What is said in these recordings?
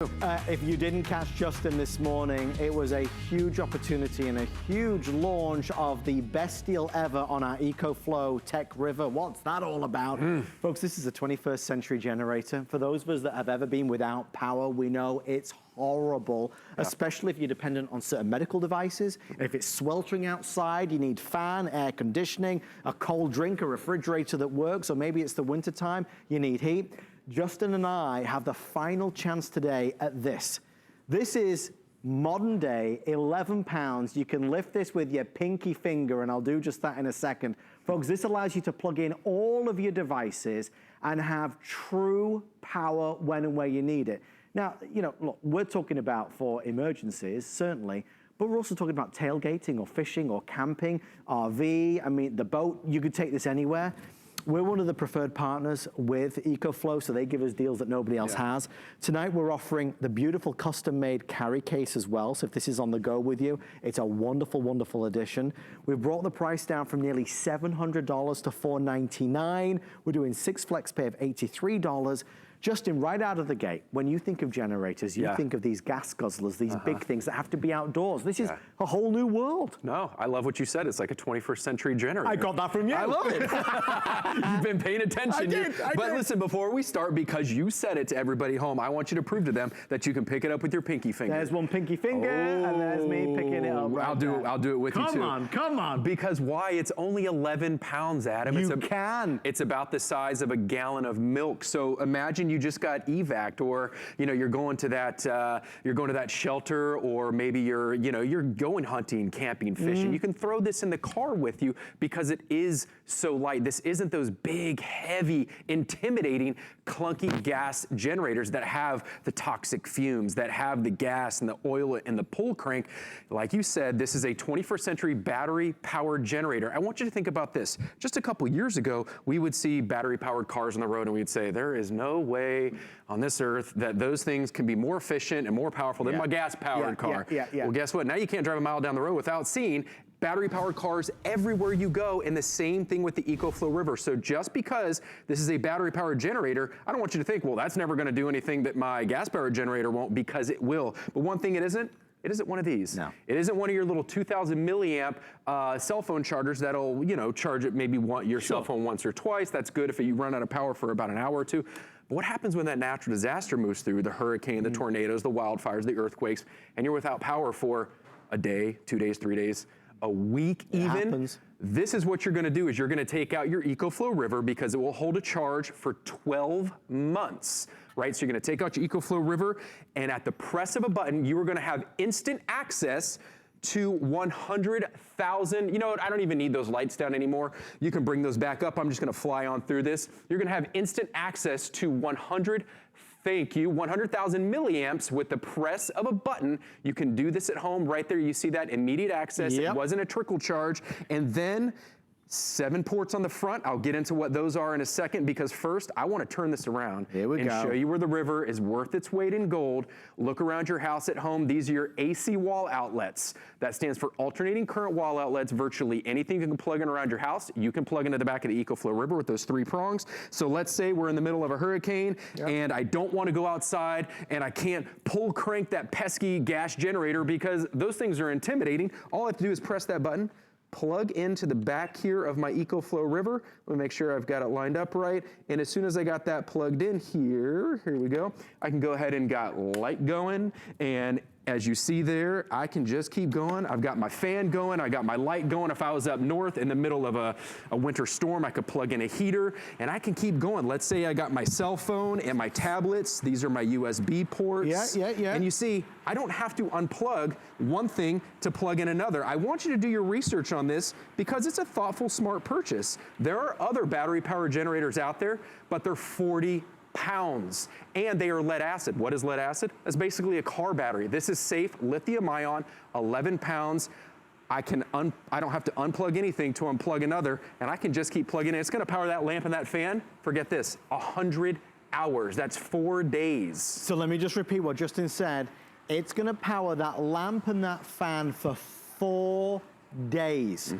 If you didn't catch Justin this morning, it was a huge opportunity and a huge launch of the best deal ever on our EcoFlow Tech River. What's that all about? Folks, this is a 21st century generator. For those of us that have ever been without power, we know it's horrible, especially if you're dependent on certain medical devices. If it's sweltering outside, you need fan, air conditioning, a cold drink, a refrigerator that works, or maybe it's the winter time, you need heat. Justin and I have the final chance today at this. This is modern day, 11 pounds. You can lift this with your pinky finger, and I'll do just that in a second. Folks, this allows you to plug in all of your devices and have true power when and where you need it. Now, you know, look, we're talking about for emergencies, certainly, but we're also talking about tailgating or fishing or camping, RV, I mean, the boat, you could take this anywhere. We're one of the preferred partners with EcoFlow, so they give us deals that nobody else has. Tonight, we're offering the beautiful custom-made carry case as well, so if this is on the go with you, it's a wonderful, wonderful addition. We've brought the price down from nearly $700 to $499. We're doing 6 flex pay of $83. Justin, right out of the gate, when you think of generators, you think of these gas guzzlers, these big things that have to be outdoors. This is a whole new world. No, I love what you said. It's like a 21st century generator. I got that from you. I love it. You've been paying attention. I did. But listen, before we start, because you said it to everybody home, I want you to prove to them that you can pick it up with your pinky finger. There's one pinky finger, and there's me picking it up. Right I'll do it with you too. Come on, come on. Because why? It's only 11 pounds, Adam. You can. It's about the size of a gallon of milk. So imagine you just got evac'd, or you know you're going to that shelter, or maybe you're going hunting, camping, fishing. You can throw this in the car with you because it is so light. This isn't those big, heavy, intimidating, clunky gas generators that have the toxic fumes, that have the gas and the oil and the pull crank. Like you said, this is a 21st century battery-powered generator. I want you to think about this. Just a couple years ago, we would see battery-powered cars on the road, and we'd say, there is no way on this earth that those things can be more efficient and more powerful than my gas-powered car. Well, guess what? Now you can't drive a mile down the road without seeing battery-powered cars everywhere you go, and the same thing with the EcoFlow River. So just because this is a battery-powered generator, I don't want you to think, well, that's never gonna do anything that my gas-powered generator won't, because it will. But one thing it isn't one of these. No. It isn't one of your little 2,000 milliamp cell phone chargers that'll, charge it maybe your cell phone once or twice. That's good if you run out of power for about an hour or two. But what happens when that natural disaster moves through, the hurricane, the tornadoes, the wildfires, the earthquakes, and you're without power for a day, 2 days, 3 days, a week even? This is what you're gonna do, is you're gonna take out your EcoFlow River, because it will hold a charge for 12 months. Right, so you're gonna take out your EcoFlow River, and at the press of a button, you are gonna have instant access to 100,000, you know what, I don't even need those lights down anymore. You can bring those back up. I'm just gonna fly on through this. You're gonna have instant access to 100,000 milliamps with the press of a button. You can do this at home right there. You see that immediate access. It wasn't a trickle charge. And then 7 ports on the front. I'll get into what those are in a second, because first I want to turn this around and show you where the river is worth its weight in gold. Look around your house at home. These are your AC wall outlets. That stands for alternating current wall outlets. Virtually anything you can plug in around your house, you can plug into the back of the EcoFlow River with those 3 prongs. So let's say we're in the middle of a hurricane and I don't want to go outside and I can't pull crank that pesky gas generator because those things are intimidating. All I have to do is press that button, plug into the back here of my EcoFlow River. Let me make sure I've got it lined up right. And as soon as I got that plugged in here we go, I can go ahead and got light going. And as you see there, I can just keep going. I've got my fan going. I got my light going. If I was up north in the middle of a winter storm, I could plug in a heater and I can keep going. Let's say I got my cell phone and my tablets. These are my USB ports. And you see, I don't have to unplug one thing to plug in another. I want you to do your research on this because it's a thoughtful, smart purchase. There are other battery-powered generators out there, but they're 40 pounds, and they are lead acid. What is lead acid? That's basically a car battery. This is safe lithium ion, 11 pounds. I don't have to unplug anything to unplug another, and I can just keep plugging in. It's gonna power that lamp and that fan, forget this, 100 hours. That's 4 days. So let me just repeat what Justin said. It's gonna power that lamp and that fan for 4 days.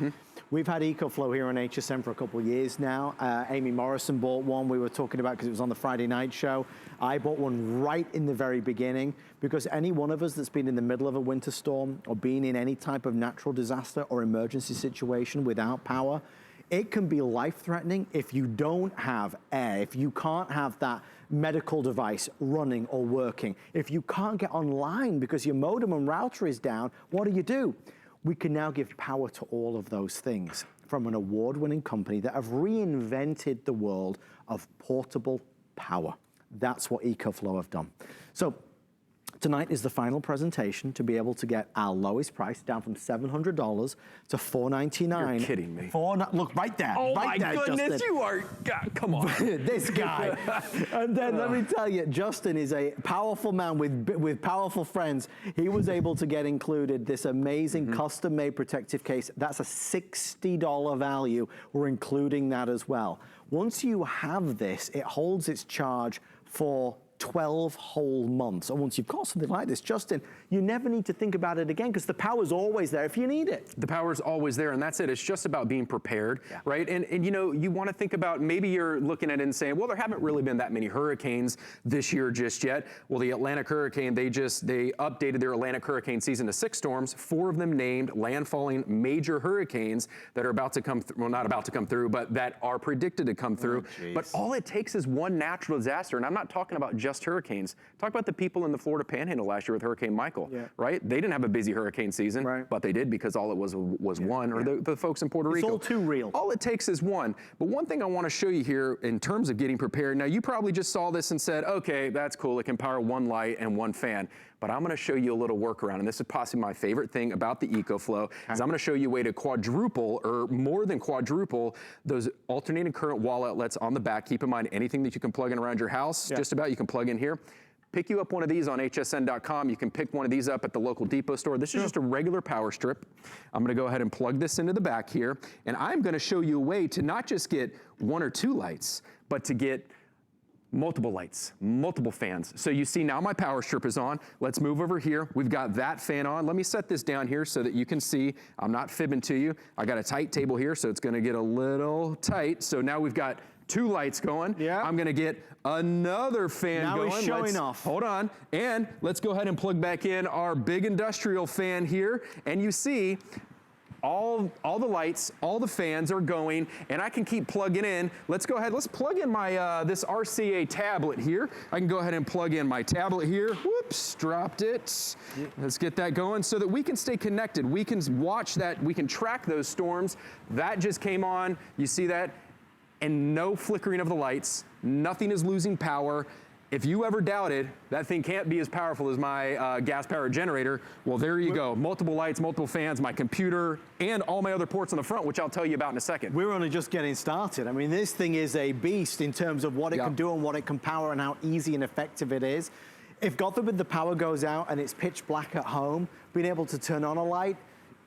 We've had EcoFlow here on HSN for a couple of years now. Amy Morrison bought one we were talking about because it was on the Friday night show. I bought one right in the very beginning because any one of us that's been in the middle of a winter storm or been in any type of natural disaster or emergency situation without power, it can be life-threatening if you don't have air, if you can't have that medical device running or working, if you can't get online because your modem and router is down, what do? We can now give power to all of those things from an award-winning company that have reinvented the world of portable power. That's what EcoFlow have done. So tonight is the final presentation to be able to get our lowest price down from $700 to $499. You're kidding me. Look, right there. Oh right my there, goodness, Justin. you are, God, come on. This guy. And then let me tell you, Justin is a powerful man with powerful friends. He was able to get included this amazing custom-made protective case. That's a $60 value. We're including that as well. Once you have this, it holds its charge for 12 whole months. And once you've got something like this, Justin, you never need to think about it again because the power's always there if you need it. The power's always there, and that's it. It's just about being prepared, right? And you know, you want to think about, maybe you're looking at it and saying, well, there haven't really been that many hurricanes this year just yet. Well, the Atlantic hurricane, they updated their Atlantic hurricane season to 6 storms, 4 of them named landfalling major hurricanes that are about to come through, well, not about to come through, but that are predicted to come through. But all it takes is one natural disaster, and I'm not talking about just hurricanes. Talk about the people in the Florida Panhandle last year with Hurricane Michael, right? They didn't have a busy hurricane season, but they did because all it was one, or the folks in Puerto Rico. It's all too real. All it takes is one. But one thing I want to show you here in terms of getting prepared, now you probably just saw this and said, okay, that's cool. It can power 1 light and 1 fan. But I'm going to show you a little workaround, and this is possibly my favorite thing about the EcoFlow, is I'm going to show you a way to quadruple, or more than quadruple, those alternating current wall outlets on the back. Keep in mind, anything that you can plug in around your house, just about, you can plug in here. Pick you up one of these on hsn.com. You can pick one of these up at the local depot store. This is just a regular power strip. I'm going to go ahead and plug this into the back here, and I'm going to show you a way to not just get 1 or 2 lights, but to get multiple lights, multiple fans. So you see now my power strip is on. Let's move over here. We've got that fan on. Let me set this down here so that you can see. I'm not fibbing to you. I got a tight table here, so it's going to get a little tight. So now we've got 2 lights going. I'm going to get another fan going. Now he's showing off. Hold on. And let's go ahead and plug back in our big industrial fan here. And you see all the lights, all the fans are going, and I can keep plugging in. Let's go ahead. Let's plug in my this RCA tablet here. I can go ahead and plug in my tablet here. Whoops, dropped it. Let's get that going so that we can stay connected. We can watch that. We can track those storms. That just came on. You see that? And no flickering of the lights. Nothing is losing power. If you ever doubted that thing can't be as powerful as my gas-powered generator, well, there you go. Multiple lights, multiple fans, my computer, and all my other ports on the front, which I'll tell you about in a second. We're only just getting started. I mean, this thing is a beast in terms of what it can do and what it can power and how easy and effective it is. If, God forbid, the power goes out and it's pitch black at home, being able to turn on a light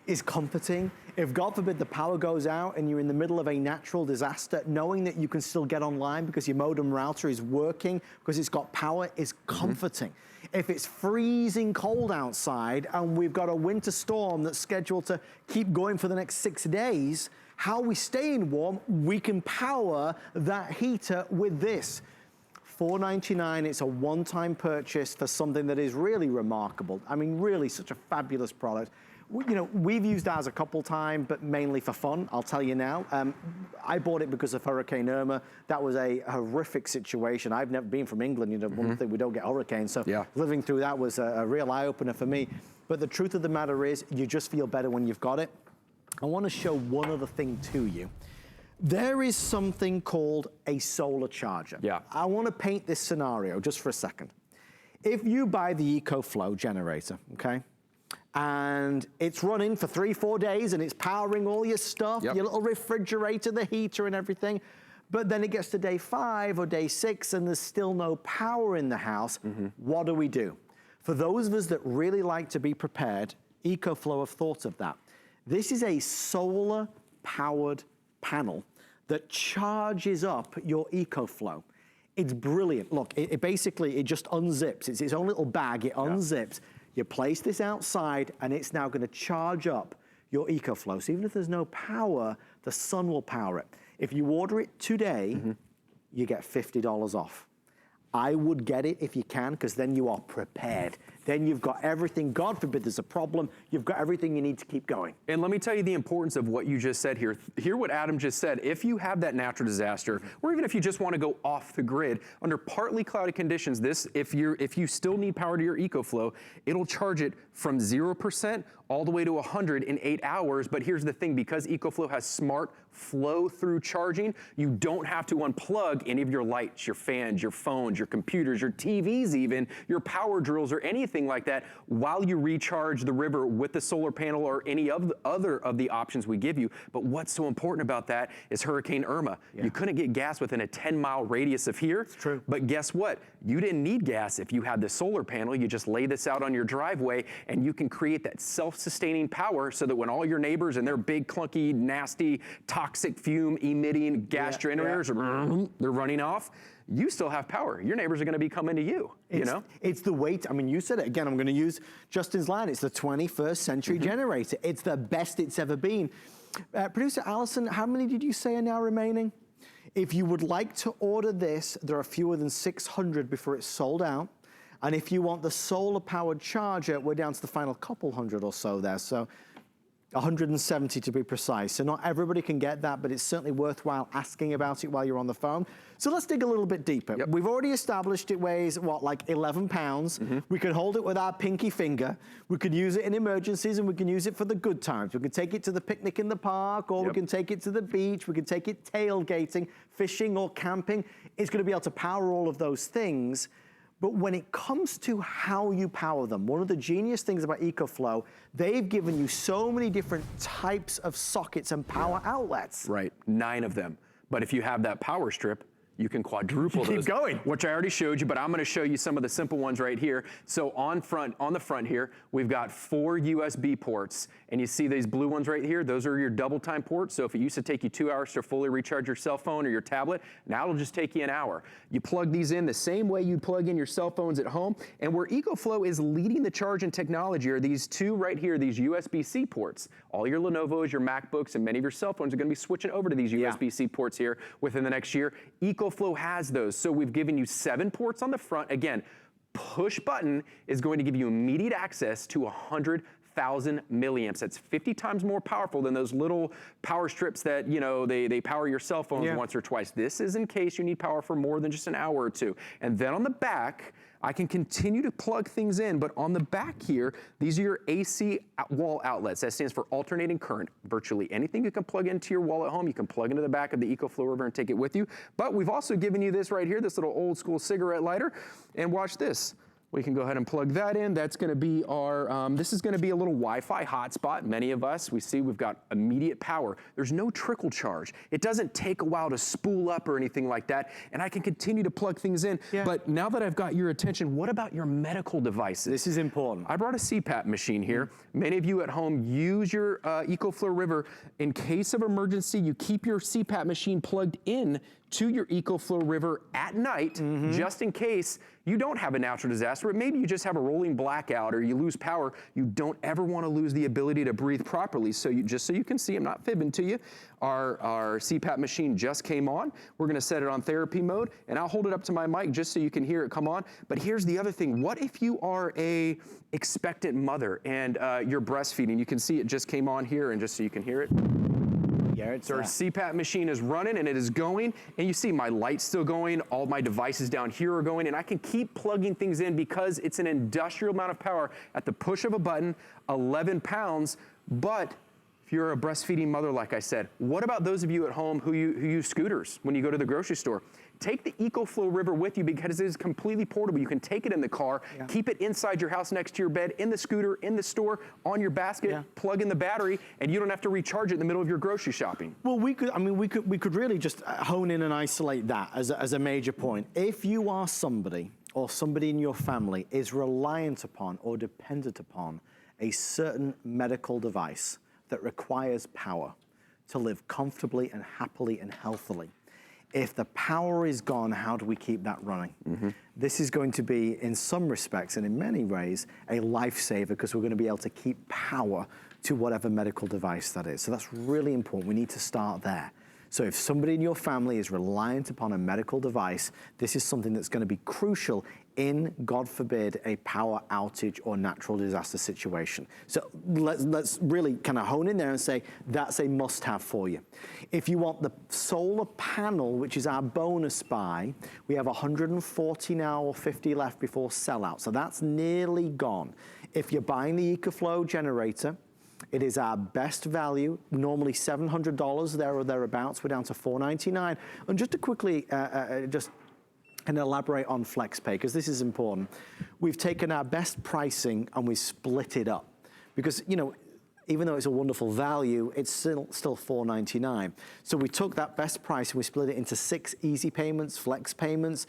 is comforting. If, God forbid, the power goes out and you're in the middle of a natural disaster, knowing that you can still get online because your modem router is working, because it's got power, is comforting. If it's freezing cold outside and we've got a winter storm that's scheduled to keep going for the next 6 days, how are we staying warm? We can power that heater with this. $499, it's a one-time purchase for something that is really remarkable. I mean, really such a fabulous product. You know, we've used ours a couple times, but mainly for fun, I'll tell you now. I bought it because of Hurricane Irma. That was a horrific situation. I've never been from England, you know, one thing, we don't get hurricanes, so living through that was a real eye-opener for me. But the truth of the matter is, you just feel better when you've got it. I want to show one other thing to you. There is something called a solar charger. I want to paint this scenario just for a second. If you buy the EcoFlow generator, okay, and it's running for 3-4 days and it's powering all your stuff, your little refrigerator, the heater and everything, but then it gets to day 5 or day 6 and there's still no power in the house, what do? For those of us that really like to be prepared, EcoFlow have thought of that. This is a solar-powered panel that charges up your EcoFlow. It's brilliant. Look, it basically just unzips. It's its own little bag. It unzips. You place this outside, and it's now going to charge up your EcoFlow. So even if there's no power, the sun will power it. If you order it today, you get $50 off. I would get it if you can, because then you are prepared. Then you've got everything. God forbid there's a problem. You've got everything you need to keep going. And let me tell you the importance of what you just said here. Hear what Adam just said. If you have that natural disaster, or even if you just want to go off the grid, under partly cloudy conditions, if you still need power to your EcoFlow, it'll charge it from 0% all the way to 100 in 8 hours. But here's the thing, because EcoFlow has smart flow-through charging, you don't have to unplug any of your lights, your fans, your phones, your computers, your TVs even, your power drills or anything like that while you recharge the river with the solar panel or any of the other of the options we give you. But what's so important about that is Hurricane Irma. You couldn't get gas within a 10-mile radius of here. It's true. But guess what? You didn't need gas if you had the solar panel. You just lay this out on your driveway and you can create that self-sustaining power so that when all your neighbors and their big, clunky, nasty, toxic fume-emitting gas generators, they're running off, you still have power. Your neighbors are going to be coming to you, you know? It's the weight. I mean, you said it again. I'm going to use Justin's line. It's the 21st century generator. It's the best it's ever been. Producer Allison, how many did you say are now remaining? If you would like to order this, there are fewer than 600 before it's sold out. And if you want the solar-powered charger, we're down to the final couple hundred or so there. So 170 to be precise. So not everybody can get that, but it's certainly worthwhile asking about it while you're on the phone. So let's dig a little bit deeper. We've already established it weighs, what, like 11 pounds. We could hold it with our pinky finger. We could use it in emergencies, and we can use it for the good times. We can take it to the picnic in the park, or we can take it to the beach. We can take it tailgating, fishing, or camping. It's going to be able to power all of those things. But when it comes to how you power them, one of the genius things about EcoFlow, they've given you so many different types of sockets and power outlets. Right, 9 of them. But if you have that power strip, you can quadruple those. Keep going. Which I already showed you, but I'm going to show you some of the simple ones right here. So on the front here, we've got 4 USB ports, and you see these blue ones right here? Those are your double time ports. So if it used to take you 2 hours to fully recharge your cell phone or your tablet, now it'll just take you an hour. You plug these in the same way you plug in your cell phones at home, and where EcoFlow is leading the charge in technology are these 2 right here, these USB-C ports. All your Lenovo's, your MacBooks, and many of your cell phones are going to be switching over to these USB-C ports here within the next year. EcoFlow has those. So we've given you 7 ports on the front. Again, push button is going to give you immediate access to 100,000 milliamps. That's 50 times more powerful than those little power strips that, you know, they power your cell phones once or twice. This is in case you need power for more than just an hour or two. And then on the back, I can continue to plug things in, but on the back here, these are your AC wall outlets. That stands for alternating current. Virtually anything you can plug into your wall at home, you can plug into the back of the EcoFlow River and take it with you. But we've also given you this right here, this little old school cigarette lighter. And watch this. We can go ahead and plug that in. That's going to be our, this is going to be a little Wi-Fi hotspot. Many of us, we see we've got immediate power. There's no trickle charge. It doesn't take a while to spool up or anything like that. And I can continue to plug things in. But now that I've got your attention, what about your medical devices? This is important. I brought a CPAP machine here. Many of you at home use your EcoFlow River. In case of emergency, you keep your CPAP machine plugged in to your EcoFlow River at night, just in case you don't have a natural disaster, but maybe you just have a rolling blackout or you lose power. You don't ever want to lose the ability to breathe properly. So just so you can see, I'm not fibbing to you, our CPAP machine just came on. We're going to set it on therapy mode, and I'll hold it up to my mic just so you can hear it come on. But here's the other thing. What if you are a expectant mother and you're breastfeeding? You can see it just came on here, and just so you can hear it. So our CPAP machine is running and it is going, and you see my light's still going, all my devices down here are going, and I can keep plugging things in because it's an industrial amount of power at the push of a button, 11 pounds, but if you're a breastfeeding mother, like I said, what about those of you at home who use scooters when you go to the grocery store? Take the EcoFlow River with you because it is completely portable. You can take it in the car, keep it inside your house next to your bed, in the scooter, in the store, on your basket, plug in the battery, and you don't have to recharge it in the middle of your grocery shopping. Well, we could really just hone in and isolate that as a major point. If you are somebody or somebody in your family is reliant upon or dependent upon a certain medical device that requires power to live comfortably and happily and healthily, if the power is gone, how do we keep that running? This is going to be, in some respects and in many ways, a lifesaver because we're going to be able to keep power to whatever medical device that is. So that's really important. We need to start there. So if somebody in your family is reliant upon a medical device, this is something that's going to be crucial in, God forbid, a power outage or natural disaster situation. So let's really kind of hone in there and say that's a must-have for you. If you want the solar panel, which is our bonus buy, we have 140 now or 50 left before sellout. So that's nearly gone. If you're buying the EcoFlow generator, it is our best value, normally $700 there or thereabouts. We're down to $499. And just to quickly and elaborate on FlexPay, because this is important. We've taken our best pricing and we split it up. Because, you know, even though it's a wonderful value, it's still $499. So we took that best price and we split it into 6 easy payments, flex payments.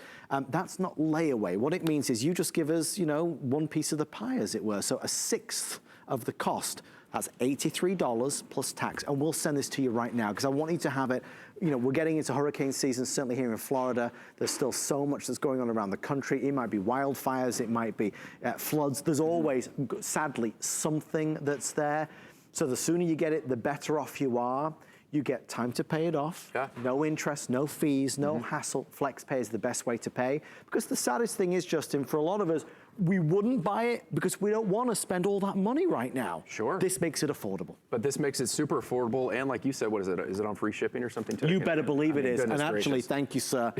That's not layaway. What it means is you just give us, you know, one piece of the pie, as it were. So a 1/6 of the cost. That's $83 plus tax, and we'll send this to you right now because I want you to have it. You know, we're getting into hurricane season, certainly here in Florida. There's still so much that's going on around the country. It might be wildfires, it might be floods. There's always, sadly, something that's there. So the sooner you get it, the better off you are. You get time to pay it off, no interest, no fees, no hassle. FlexPay is the best way to pay. Because the saddest thing is, Justin, for a lot of us, we wouldn't buy it because we don't want to spend all that money right now. Sure. This makes it affordable. But this makes it super affordable, and like you said, what is it? Is it on free shipping or something too? You better believe it is. And actually, thank you, sir.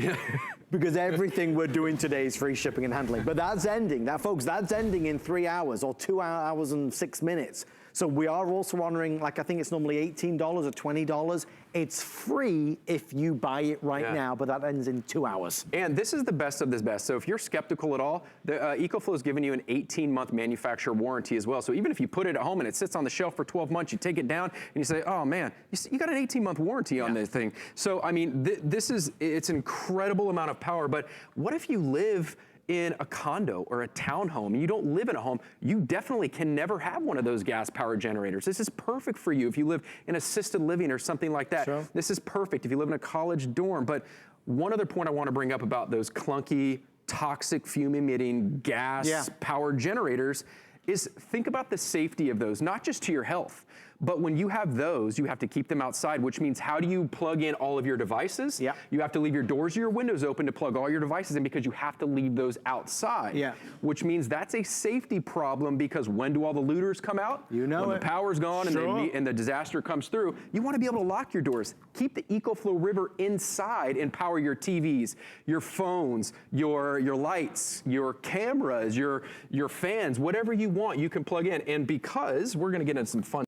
Because everything we're doing today is free shipping and handling. But that's ending, folks, that's ending in 3 hours or 2 hours and 6 minutes. So we are also honoring, like I think it's normally $18 or $20. It's free if you buy it right now, but that ends in 2 hours. And this is the best of the best. So if you're skeptical at all, the EcoFlow is giving you an 18-month manufacturer warranty as well. So even if you put it at home and it sits on the shelf for 12 months, you take it down and you say, oh man, you got an 18-month warranty on this thing. So I mean, it's an incredible amount of power, but what if you live in a condo or a townhome and you don't live in a home? You definitely can never have one of those gas powered generators. This is perfect for you if you live in assisted living or something like that. Sure. This is perfect if you live in a college dorm. But one other point I want to bring up about those clunky, toxic, fume emitting gas powered generators is think about the safety of those, not just to your health, but when you have those, you have to keep them outside, which means how do you plug in all of your devices? You have to leave your doors or your windows open to plug all your devices in because you have to leave those outside. Which means that's a safety problem because when do all the looters come out? You know, when the power's gone and the disaster comes through, you want to be able to lock your doors. Keep the EcoFlow River inside and power your TVs, your phones, your lights, your cameras, your fans, whatever you want, you can plug in. And because we're going to get into some fun